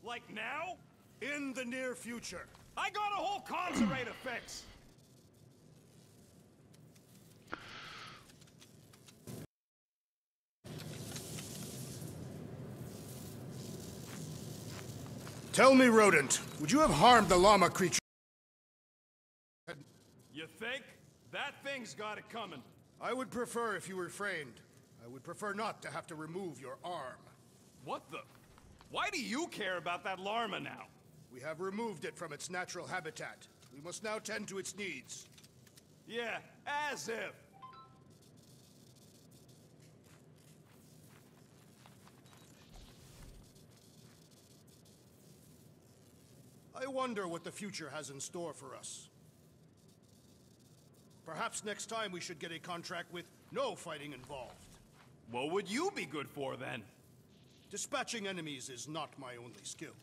Like now? In the near future. I got a whole conservator fix. Tell me, Rodent, would you have harmed the llama creature? You think? That thing's got it coming. I would prefer if you refrained. I would prefer not to have to remove your arm. What the? Why do you care about that llama now? We have removed it from its natural habitat. We must now tend to its needs. Yeah, as if. I wonder what the future has in store for us. Perhaps next time we should get a contract with no fighting involved. What would you be good for then? Dispatching enemies is not my only skill.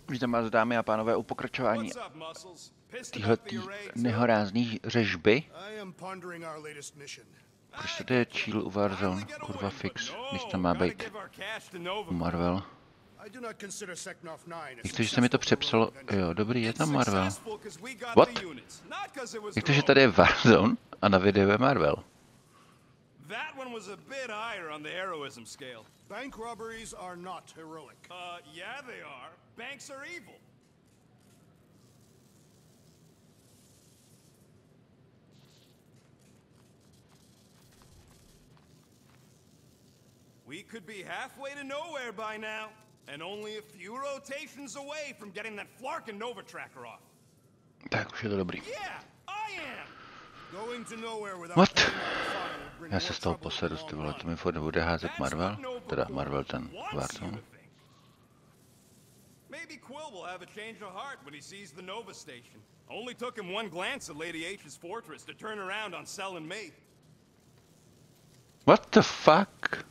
Vítám vás, dámy a pánové, u pokračování téhletý nehorázný řežby. Proč tady je Chill u Warzone? Kurva fix, když tam má být Marvel. Jak to, že se mi to přepsalo? Jo, dobrý, je tam Marvel. What? Jak to, že tady je Warzone a na videu je Marvel? That one was a bit higher on the heroism scale. Bank robberies are not heroic. Yeah they are. Banks are evil. We could be halfway to nowhere by now, and only a few rotations away from getting that Flarkin Nova tracker off. Tak už je to dobrý. Yeah, I am. What? Já se z toho posedu, ty vole, to mi furt nebude házet Marvel? Teda Marvel ten Warzone. Maybe Quill will have a change of heart when he sees the Nova station. Only took him one glance at Lady H's fortress to turn around on Cell and me. What the fuck?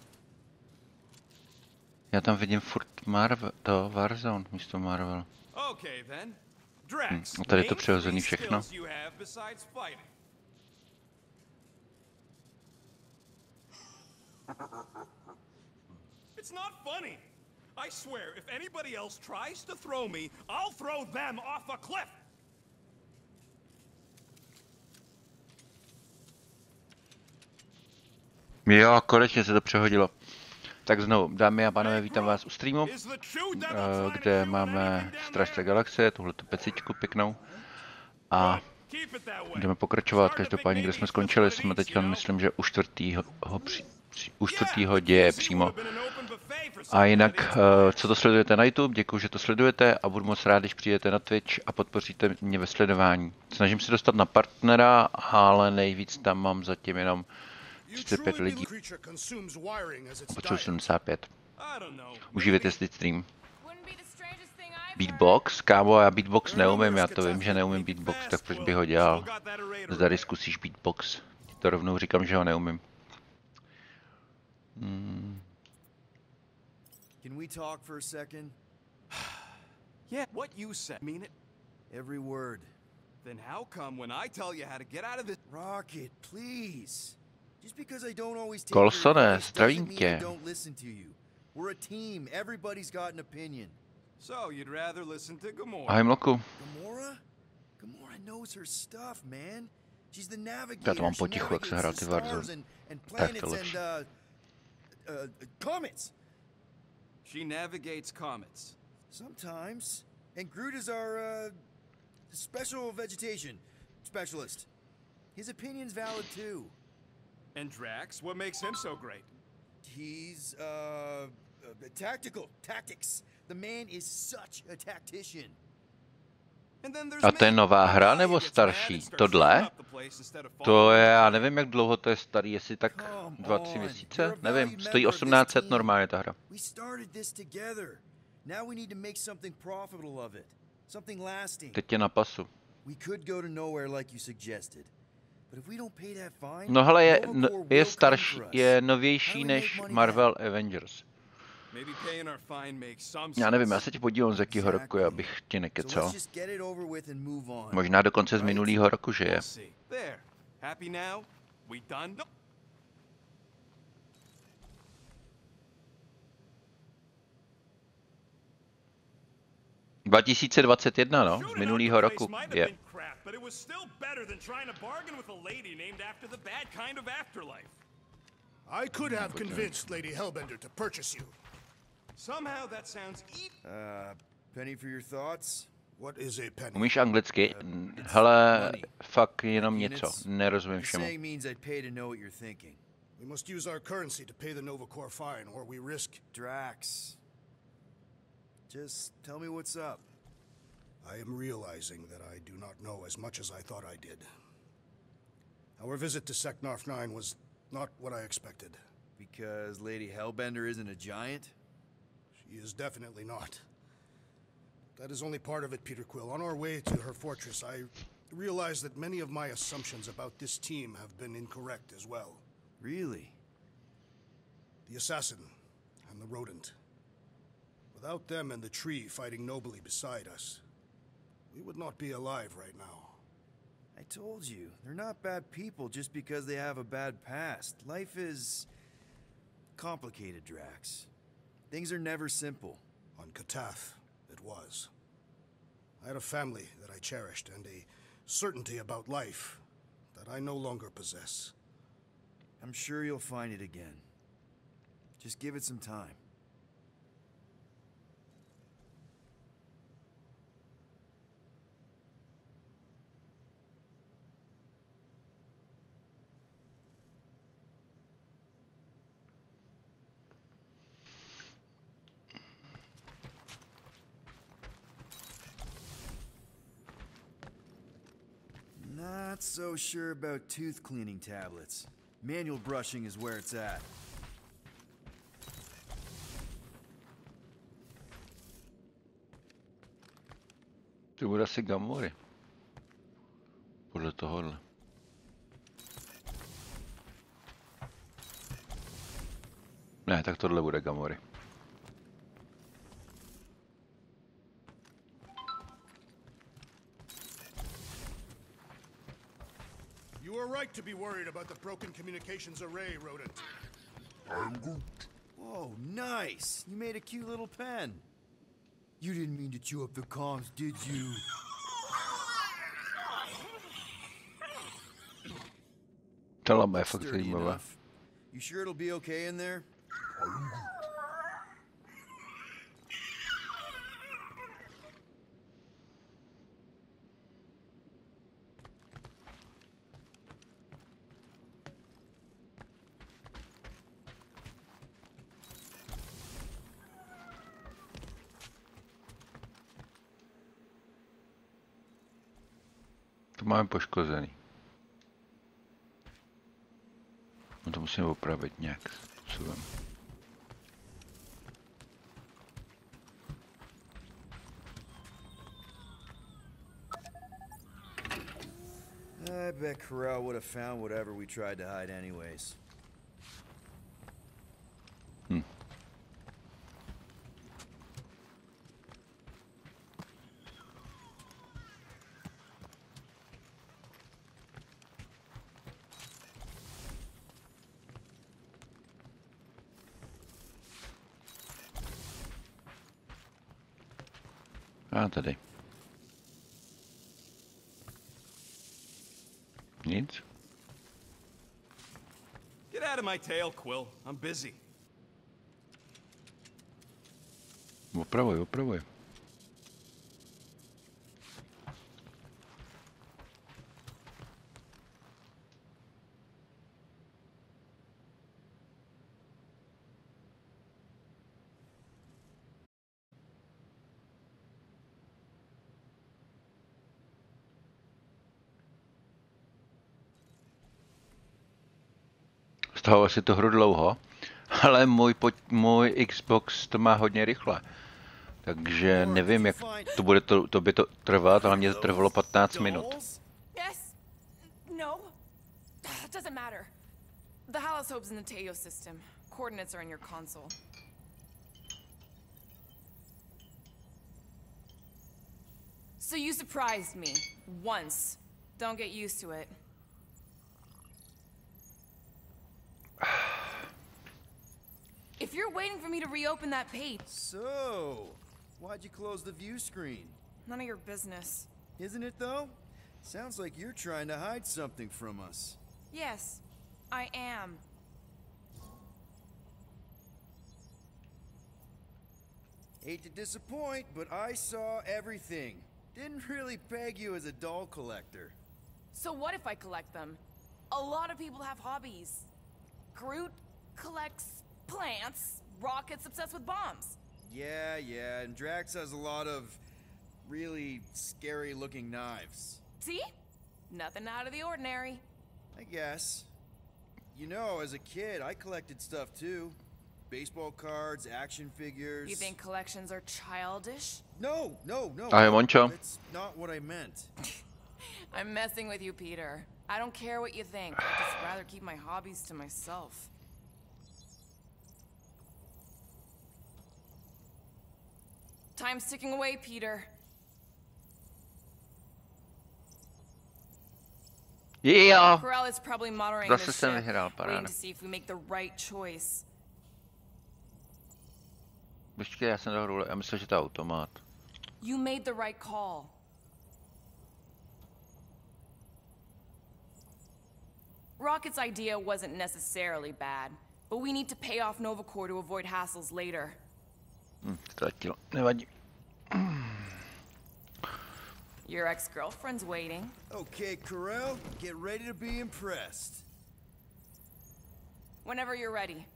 Já tam vidím furt Marvel, to Warzone místo Marvel. Okay then. Drax, a tady je to přirozený všechno. It's not funny. I swear, if anybody else tries to throw me, I'll throw them off a cliff. Jo, konečně se to přehodilo. Tak znovu, dámy a pánové, vítám vás u streamu, kde máme Strážce galaxie, tuhletu pecičku pěknou. A jdeme pokračovat, každopádně, kde jsme skončili, jsme teďka, myslím, že u čtvrtýho děje přímo. A jinak, co to sledujete na YouTube, děkuji, že to sledujete a budu moc rád, když přijdete na Twitch a podpoříte mě ve sledování. Snažím se dostat na partnera, ale nejvíc tam mám zatím jenom 35 lidí. Potřebuji 75. Užívejte si stream. Beatbox? Kámo, já beatbox neumím, já to vím, že neumím beatbox, tak proč bych ho dělal? Zdary zkusíš beatbox. To rovnou říkám, že ho neumím. Can we talk for a second? Yeah, what you said, mean it? Every word. Then how come when I tell you how to get out of this... Rocket, please. Just because I don't always take Colsone, your advice zdravím doesn't mean I tě. don't listen to you. We're a team. Everybody's got an opinion. So you'd rather listen to Gamora? Ahoj Mloku. Gamora? Gamora knows her stuff, man. She's the navigator. Já to mám potichu, jak se hrál ty Warzone. Tak to lepší. Comets. She navigates comets. Sometimes. And Groot is our special vegetation specialist. His opinion's valid too. And Drax, what makes him so great? He's tactical, tactics. The man is such a tactician. A to je nová hra nebo starší? Tohle? To je, já nevím, jak dlouho to je starý, jestli tak 2-3 měsíce? Nevím, stojí 1800 normálně ta hra. Teď je na pasu. No hele, je starší, je novější než Marvel Avengers. Já nevím, já se ti podívám z jakýho roku, abych ti nekecal. Možná dokonce z minulýho roku, že je. Happy now? We done? No. 2021, no, z minulého roku. Je. But it was still better than trying to bargain with a lady named after the bad kind of afterlife. I could have convinced Lady Hellbender to purchase you. Somehow that sounds Penny for your thoughts? What is a penny? Umíš anglicky? Hele, fakt jenom něco. Nerozumím všemu. Saying means I'd pay to know what you're thinking. We must use our currency to pay the Nova Corps fine, or we risk... Drax. Just tell me what's up. I am realizing that I do not know as much as I thought I did. Our visit to Seknarf 9 was not what I expected. Because Lady Hellbender isn't a giant? She is definitely not. That is only part of it, Peter Quill. On our way to her fortress, I realized that many of my assumptions about this team have been incorrect as well. Really? The assassin and the rodent. Without them and the tree fighting nobly beside us, we would not be alive right now. I told you, they're not bad people just because they have a bad past. Life is complicated, Drax. Things are never simple. On Katath, it was. I had a family that I cherished and a certainty about life that I no longer possess. I'm sure you'll find it again. Just give it some time. Not so sure about tooth cleaning tablets. Manual brushing is where it's at. To bude asi Gamori. Podle tohohle. Ne, tak tohle bude Gamori. You are right to be worried about the broken communications array, Rodent. Whoa, nice! You made a cute little pen. You didn't mean to chew up the comms, did you? Tohle bude fakt Sturdy zajímavé. enough. You sure it'll be okay in there? To máme poškozený. No to musíme opravit nějak způsobem. I bet Corral would have found whatever we tried to hide anyways. A tady. Nic? Get out of my tail, Quill. I'm busy. Opravuj, opravuj. Stalo si to hru dlouho, ale můj Xbox to má hodně rychle. Takže nevím, jak to by to trvat, ale mě to trvalo 15 minut. Yes. No. Doesn't matter. The holosobe's in the Teo system. Coordinates are in your console. So you surprised me. Once. Don't get used to it. If you're waiting for me to reopen that page, So, why'd you close the view screen? none of your business. Isn't it though? Sounds like you're trying to hide something from us. Yes, I am. Hate to disappoint, but I saw everything. Didn't really peg you as a doll collector. So what if I collect them? A lot of people have hobbies. Groot collects plants. Rocket's obsessed with bombs. Yeah, and Drax has a lot of really scary-looking knives. See? Nothing out of the ordinary. I guess. You know, as a kid, I collected stuff too. Baseball cards, action figures. You think collections are childish? No. Ahoj, Mončo. That's not what I meant. I'm messing with you, Peter. I don't care what you think. I'd just rather keep my hobbies to myself. Time's ticking away, Peter. Yeah! Corral is probably monitoring Zase the jsem ship, vyhrál, waiting paráda. to see if we make the right choice. Počkej, já jsem dal roule, já myslím, že to je automat. You made the right call. Rocket's idea wasn't necessarily bad, but we need to pay off Nova Corps to avoid hassles later. Ztratilo, nevadí. Your ex-girlfriend's waiting. Okay, Corel, get ready to be impressed. Whenever you're ready.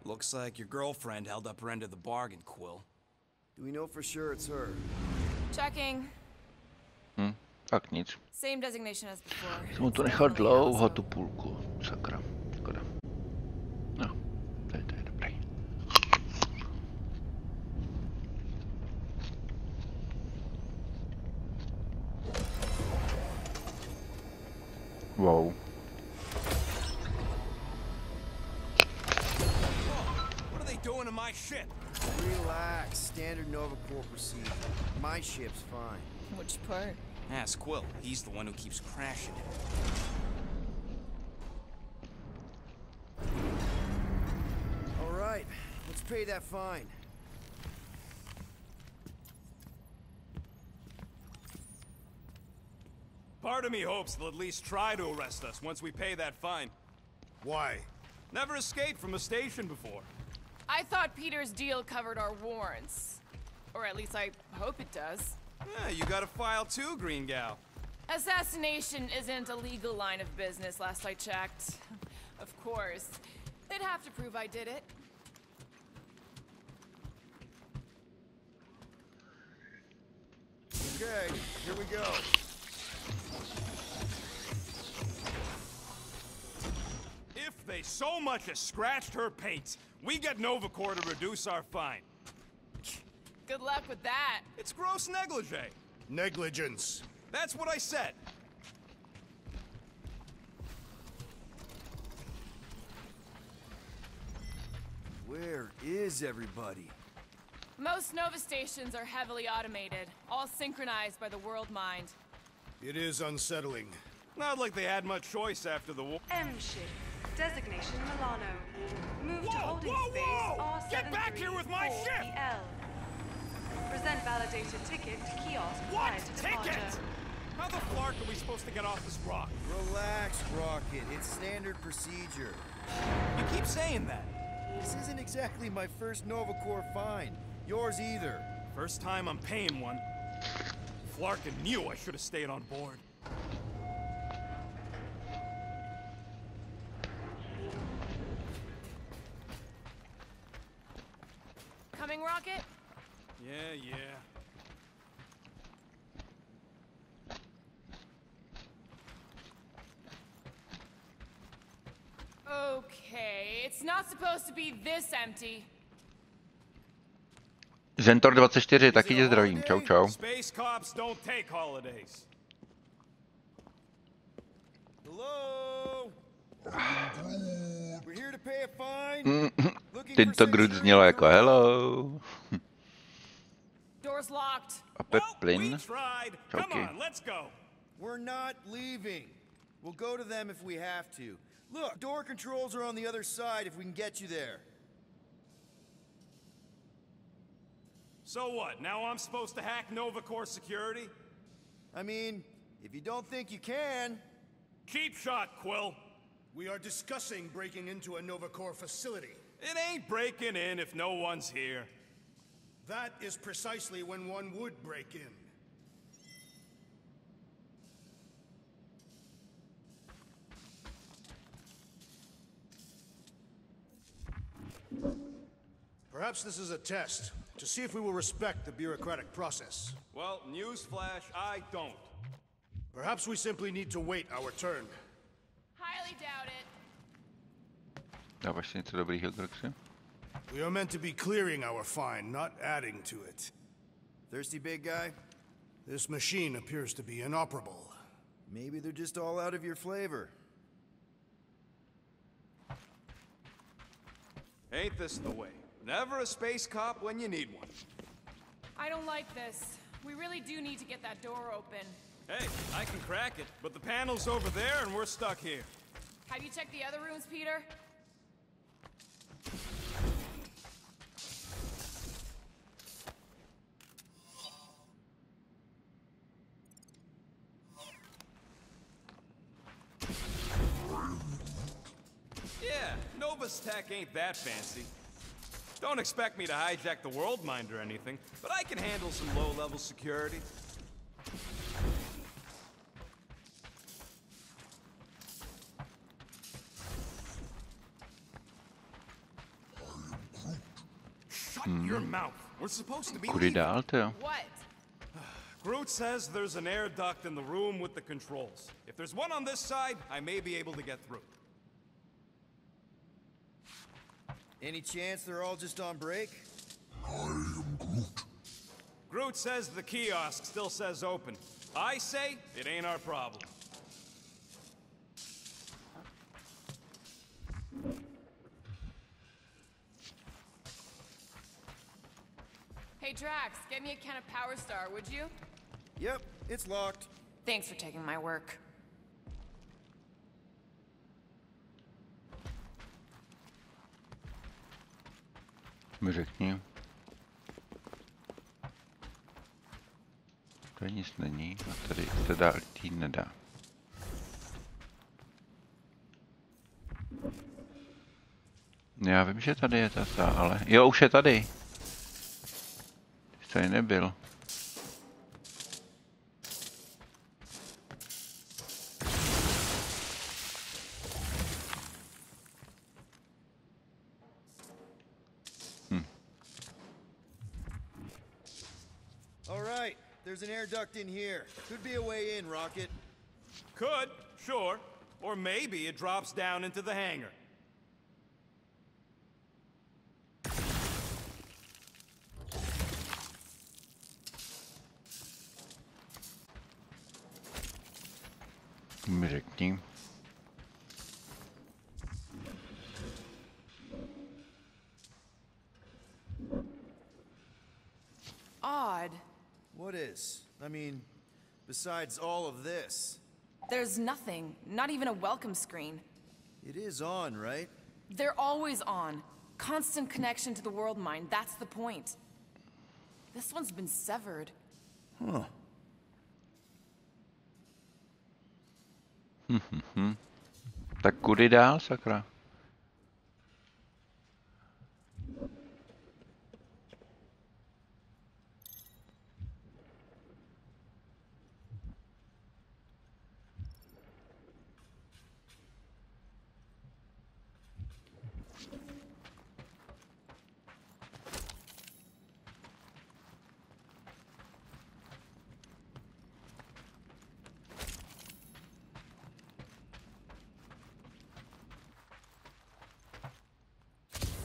Looks like your girlfriend held up her end of the bargain, Quill. Do we know for sure it's her? Checking. Tak nic. Same designation as before. Jsem mu to It's nechal definitely dlouho, Allison. tu půlku. Sakra, škoda. No, to je dobrý. Wow. What are they doing to my ship? Relax, standard Nova Corps procedure. My ship's fine. Which part? Ask Quill. He's the one who keeps crashing it. All right, let's pay that fine. Part of me hopes they'll at least try to arrest us once we pay that fine. Why? Never escaped from a station before. I thought Peter's deal covered our warrants. Or at least I hope it does. Yeah, you got a file too, Green Gal. Assassination isn't a legal line of business, last I checked. Of course. They'd have to prove I did it. Okay, here we go. If they so much as scratched her paint, we get Nova Corps to reduce our fine. Good luck with that. It's gross negligee. Negligence. That's what I said. Where is everybody? Most Nova stations are heavily automated, all synchronized by the world mind. It is unsettling. Not like they had much choice after the war. M ship. Designation Milano. Move to Whoa, holding whoa, space whoa! Get back here with my ship! R734PL. Present validated ticket to kiosk What prior to departure. ticket? How the flark are we supposed to get off this rock? Relax, Rocket. It's standard procedure. You keep saying that. This isn't exactly my first Nova Corps fine. Yours either. First time I'm paying one. Flarkin knew I should have stayed on board. Coming, Rocket? Yeah. Okay, It's not supposed to be this empty. Zentor 24, taky tě zdravím. Čau, čau. Space cops don't take holidays. Hello? We're here to pay a fine. Teď to Groot znělo jako hello. Door's locked. A Pep We plyn. tried. Come Okay. on, let's go. We're not leaving. We'll go to them if we have to. Look, door controls are on the other side if we can get you there. So what? Now I'm supposed to hack Nova Corps security? I mean, if you don't think you can... Cheap shot, Quill. We are discussing breaking into a Nova Corps facility. It ain't breaking in if no one's here. That is precisely when one would break in. Perhaps this is a test, to see if we will respect the bureaucratic process. Well, newsflash, I don't. Perhaps we simply need to wait our turn. Highly doubt it. Dáváš si něco dobrýho, Groxy? We are meant to be clearing our fine, not adding to it. Thirsty big guy? This machine appears to be inoperable. Maybe they're just all out of your flavor. Ain't this the way? Never a space cop when you need one. I don't like this. We really do need to get that door open. Hey, I can crack it, but the panel's over there and we're stuck here. Have you checked the other rooms, Peter? Yeah, Nova's tech ain't that fancy. Don't expect me to hijack the World Mind or anything, but I can handle some low-level security. Shut your mouth. We're supposed to be Kudy leaving. dál, jo? What? Groot says there's an air duct in the room with the controls. If there's one on this side, I may be able to get through. Any chance they're all just on break? Groot says the kiosk still says open. I say it ain't our problem. Hey, Drax, get me a can of Power Star, would you? Yep, it's locked. Thanks for taking my work. Mi řekni. Tady nic není a tady se dál jít nedá. Já vím, že tady je ta, ale... Jo, už je tady. Ty tady nebyl. All right, there's an air duct in here. Could be a way in, Rocket. Could, sure. Or maybe it drops down into the hangar. Mi řekni. Odd. What is? I mean, besides all of this. There's nothing, not even a welcome screen. It is on, right? They're always on. Constant connection to the world mind, that's the point. This one's been severed. Huh. Tak kudy dál, sakra?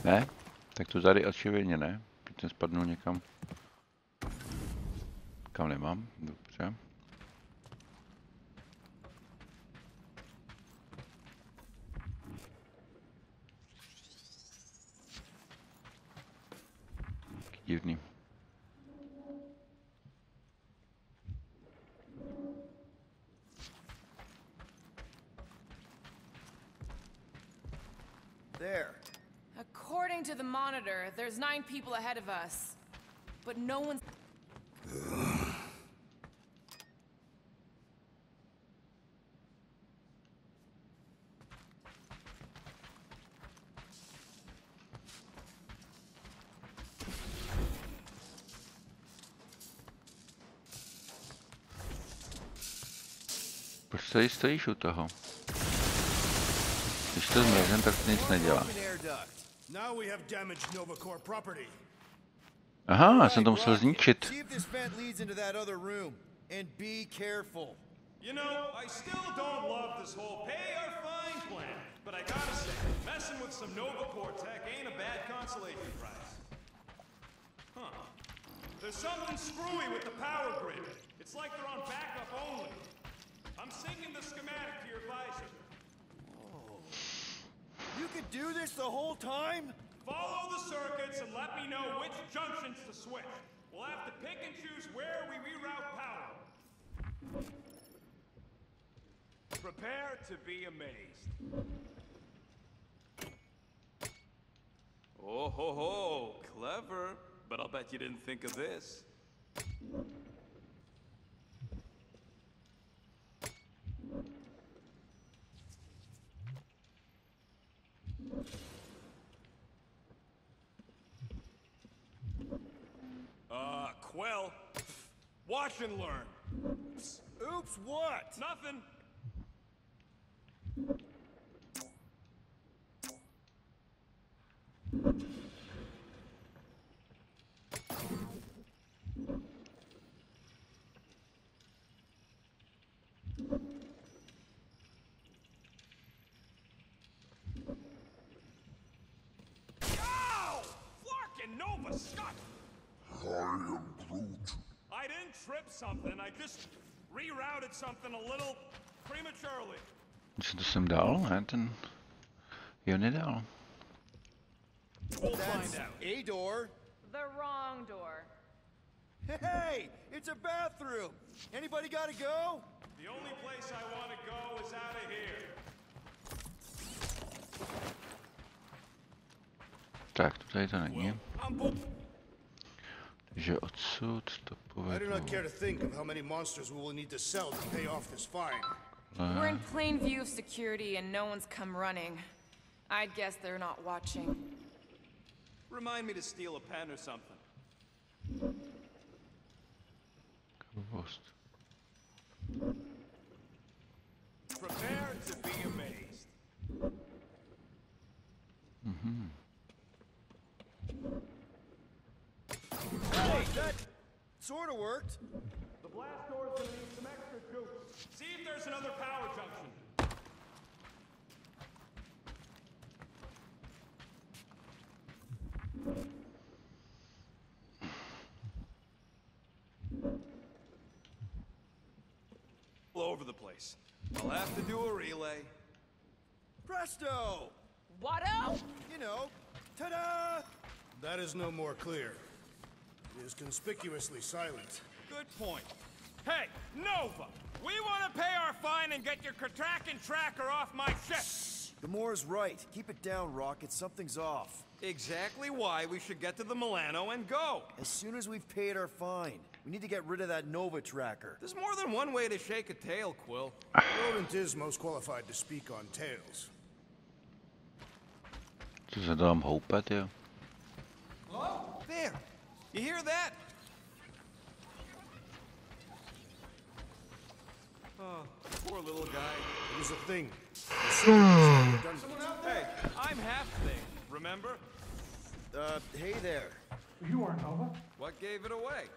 Ne? Tak to tady očividně ne. Teď jsem spadnul někam. Kam nemám? Dobře. Divný. There. According to the monitor, there's 9 people ahead of us. But no one's... Proč tady stojíš u toho? Když to zmrazím, tak to nic nedělá. Now we have damaged Nova Corps property. Aha, já jsem to musel zničit. See if this vent leads into that other room. And be careful. You know, I still don't love this whole pay or fine plan, but I gotta say, messing with some Nova Corps tech ain't a bad consolation prize. Huh. There's something screwy with the power grid. It's like they're on backup only. I'm syncing the schematic to your visor. You could do this the whole time? Follow the circuits and let me know which junctions to switch. We'll have to pick and choose where we reroute power. Prepare to be amazed. Oh ho ho, clever. But I'll bet you didn't think of this. Quill, watch and learn. Oops, what? Nothing. Ow! Flarkin' Nova Scott! I didn't trip something, I just rerouted something a little prematurely. Co to jsem dal? Ne, ten... Jo, nedal. We'll find out. A door. The wrong door. Hey, it's a bathroom. Anybody gotta go? The only place I want to go is out of here. Tak, tutaj to není. I'm Takže odsud to I do not care povedu. to think of how many monsters we will need to sell to pay off this fine. We're in plain view of security and no one's come running. I'd guess they're not watching. Remind me to steal a pen or something. Blbost. Prepare to be amazed. Hey, that sort of worked. The blast door's gonna need some extra juice. See if there's another power junction. All over the place. I'll have to do a relay. Presto! Watto? You know, ta-da! That is no more clear. It is conspicuously silent. Good point. Hey, Nova! We want to pay our fine and get your Kraken tracker off my ship! Gamora's right. Keep it down, Rocket. Something's off. Exactly why we should get to the Milano and go. As soon as we've paid our fine, we need to get rid of that Nova tracker. There's more than one way to shake a tail, Quill. Rodent is most qualified to speak on tails. Co se to tam houpe, jo? There! You hear that? Oh, poor little guy. It was a thing. Hey, I'm half thing, remember? Hey there. You are Nova? What gave it away?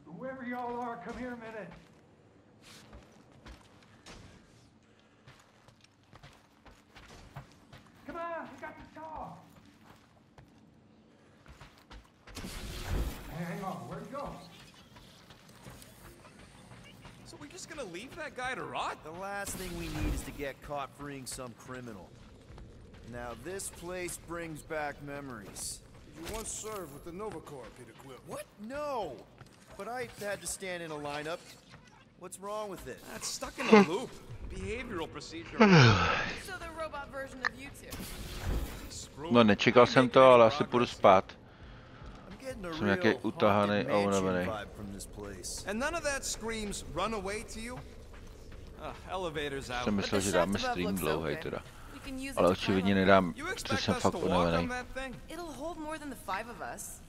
Whoever y'all are, come here a minute. Come on, we got this gonna leave that guy to rot? The last thing we need is to get caught freeing some criminal. Now this place brings back memories. You once served with the Nova Corps, Peter Quill. What? No! But I had to stand in a lineup. What's wrong with it? That's stuck in a loop. Behavioral procedure. So the robot version of you two. No, nečekal jsem to, ale asi půjdu spát. I'm getting a Jsem nějaký real utahaný haunted a mansion unavený. vibe from this place. And none of that screams run away to you? Elevators out. Jsem myslel, že dáme stream looks dlouhej okay. teda. We can use it Ale to očividně climb up. nedám, You protože expect jsem us fakt to walk unavený. on that thing? It'll hold more than the 5 of us.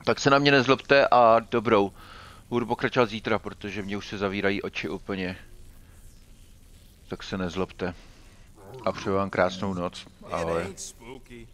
Tak se na mě nezlobte a dobrou. Budu pokračovat zítra, protože mě už se zavírají oči úplně. Tak se nezlobte. A přeju vám krásnou noc. It Ahoj. ain't spooky.